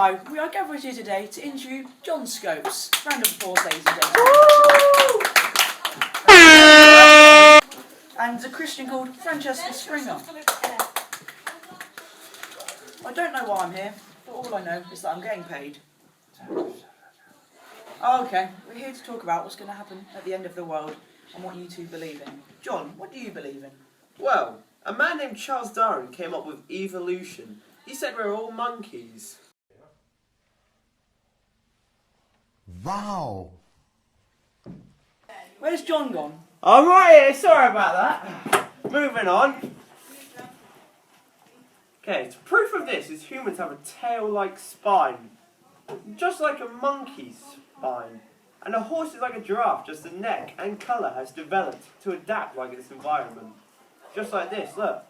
Hi, we are gathered here today to interview John Scopes. Round of applause, ladies and gentlemen. And a Christian called Francesca Springer. I don't know why I'm here, but all I know is that I'm getting paid. Oh, okay, we're here to talk about what's going to happen at the end of the world and what you two believe in. John, what do you believe in? Well, a man named Charles Darwin came up with evolution. He said we're all monkeys. Wow! Where's John gone? I'm right here, sorry about that. Moving on. Okay, proof of this is humans have a tail-like spine, just like a monkey's spine. And a horse is like a giraffe, just the neck and colour has developed to adapt like its environment. Just like this, look.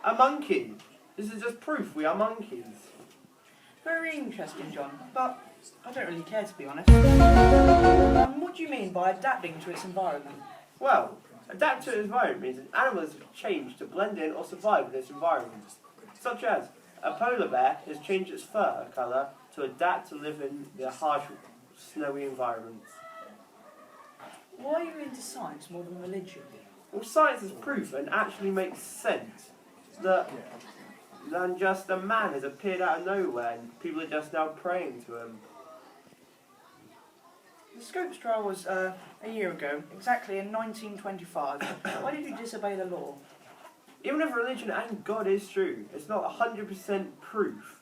A monkey. This is just proof we are monkeys. Very interesting, John, but I don't really care, to be honest. What do you mean by adapting to its environment? Well, adapt to its environment means that animals change to blend in or survive in its environment. Such as, a polar bear has changed its fur colour to adapt to live in the harsh, snowy environments. Why are you into science more than religion? Well, science is proof and actually makes sense that than just a man has appeared out of nowhere and people are just now praying to him. The Scopes trial was a year ago, exactly in 1925. Why did you disobey the law? Even if religion and God is true, it's not 100% proof.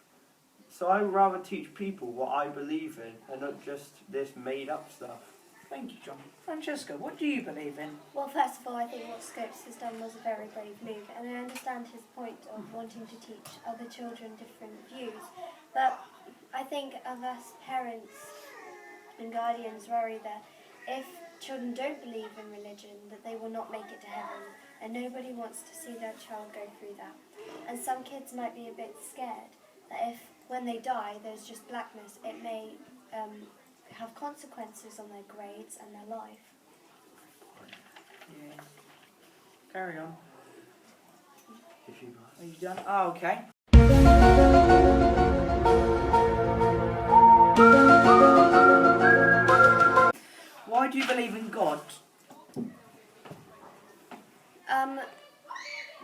So I would rather teach people what I believe in and not just this made up stuff. Thank you, John. Francesca, what do you believe in? Well, first of all, I think what Scopes has done was a very brave move, and I understand his point of wanting to teach other children different views. But I think of us parents and guardians worry that if children don't believe in religion, that they will not make it to heaven, and nobody wants to see their child go through that. And some kids might be a bit scared that if, when they die, there's just blackness, it may have consequences on their grades and their life. Yeah. Carry on. If you Are you done? Oh, okay. Why do you believe in God?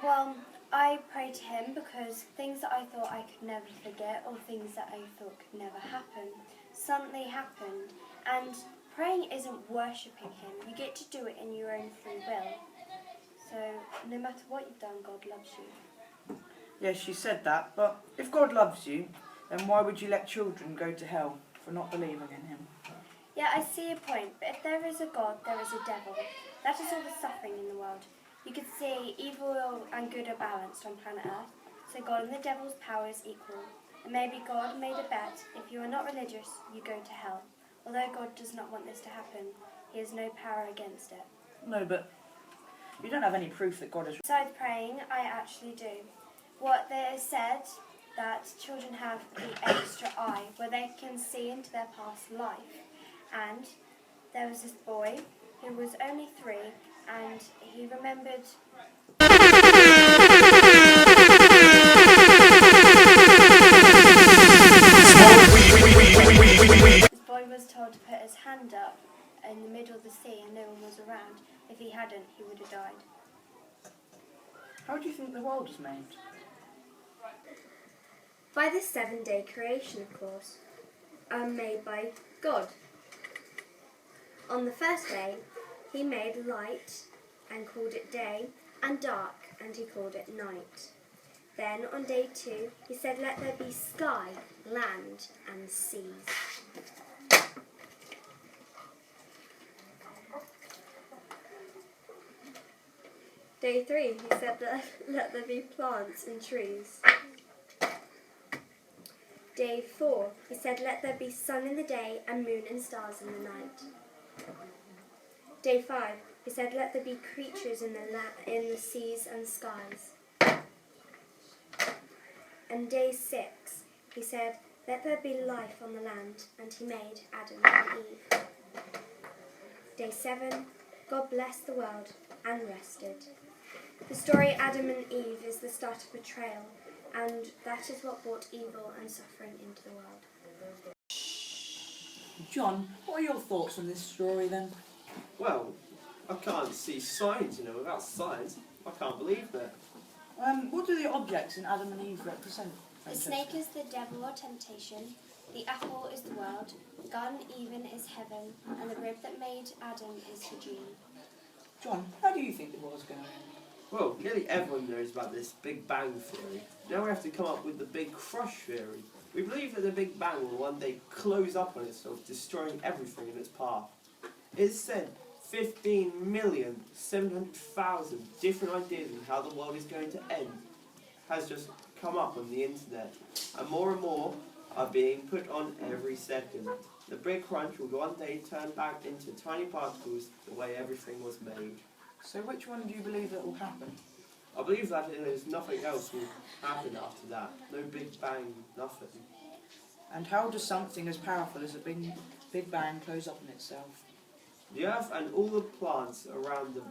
Well, I pray to him because things that I thought I could never forget or things that I thought could never happen suddenly happened. And praying isn't worshipping him. You get to do it in your own free will. So no matter what you've done, God loves you. Yes, she said that, but if God loves you, then why would you let children go to hell for not believing in him? Yeah, I see your point, but if there is a God, there is a devil. That is all the suffering in the world. You could say evil and good are balanced on planet Earth, so God and the devil's power is equal. And maybe God made a bet, if you are not religious, you go to hell. Although God does not want this to happen, he has no power against it. No, but you don't have any proof that God is... Besides praying, I actually do. What there is said that children have the extra eye, where they can see into their past life. And there was this boy who was only 3, and he remembered... This boy was told to put his hand up in the middle of the sea and no one was around. If he hadn't, he would have died. How do you think the world was made? By the 7-day creation, of course, made by God. On the first day, he made light and called it day, and dark, and he called it night. Then on day 2, he said, let there be sky, land, and seas. Day 3, he said, let there be plants and trees. Day 4, he said, let there be sun in the day and moon and stars in the night. Day 5, he said, let there be creatures in the seas and skies. And day 6, he said, let there be life on the land, and he made Adam and Eve. Day 7, God blessed the world and rested. The story Adam and Eve is the start of betrayal, and that is what brought evil and suffering into the world. John, what are your thoughts on this story then? Well, I can't see science, without science, I can't believe that. What do the objects in Adam and Eve represent? The Francesca? snake is the devil or temptation, the apple is the world, the Garden Eden is heaven, and the rib that made Adam is Eugene. John, how do you think the world's going to end? Well, nearly everyone knows about this Big Bang theory. Now we have to come up with the Big Crush theory. We believe that the Big Bang will one day close up on itself, destroying everything in its path. It's said 15,700,000 different ideas on how the world is going to end has just come up on the internet, and more are being put on every second. The Big Crunch will one day turn back into tiny particles the way everything was made. So which one do you believe that will happen? I believe that there's nothing else will happen after that. No Big Bang, nothing. And how does something as powerful as a Big Bang close up on itself? The Earth and all the plants around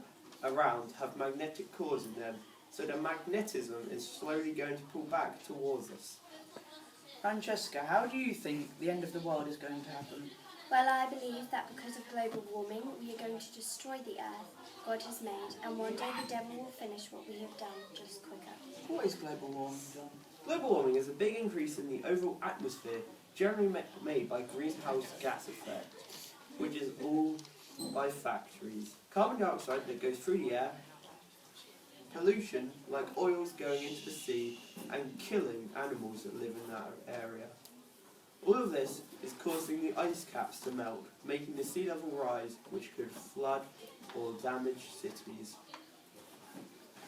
have magnetic cores in them, so the magnetism is slowly going to pull back towards us. Francesca, how do you think the end of the world is going to happen? Well, I believe that because of global warming, we are going to destroy the earth God has made, and one day the devil will finish what we have done, just quicker. What is global warming, John? Global warming is a big increase in the overall atmosphere, generally made by greenhouse gas effect, which is all by factories. Carbon dioxide that goes through the air, pollution like oils going into the sea, and killing animals that live in that area. All of this is causing the ice caps to melt, making the sea level rise, which could flood or damage cities.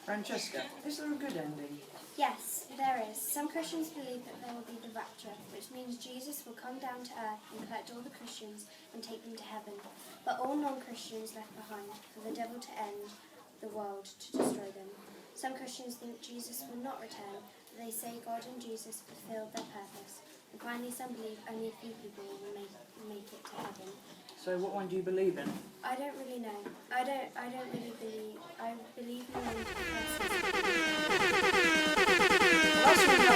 Francesca, is there a good ending? Yes, there is. Some Christians believe that there will be the rapture, which means Jesus will come down to earth and collect all the Christians and take them to heaven, but all non-Christians left behind, for the devil to end the world to destroy them. Some Christians think Jesus will not return, but they say God and Jesus fulfilled their purpose. And finally, some believe only a few people will make it to heaven. So what one do you believe in? I don't really know. I don't really believe. I believe in one person. Well, that's all we have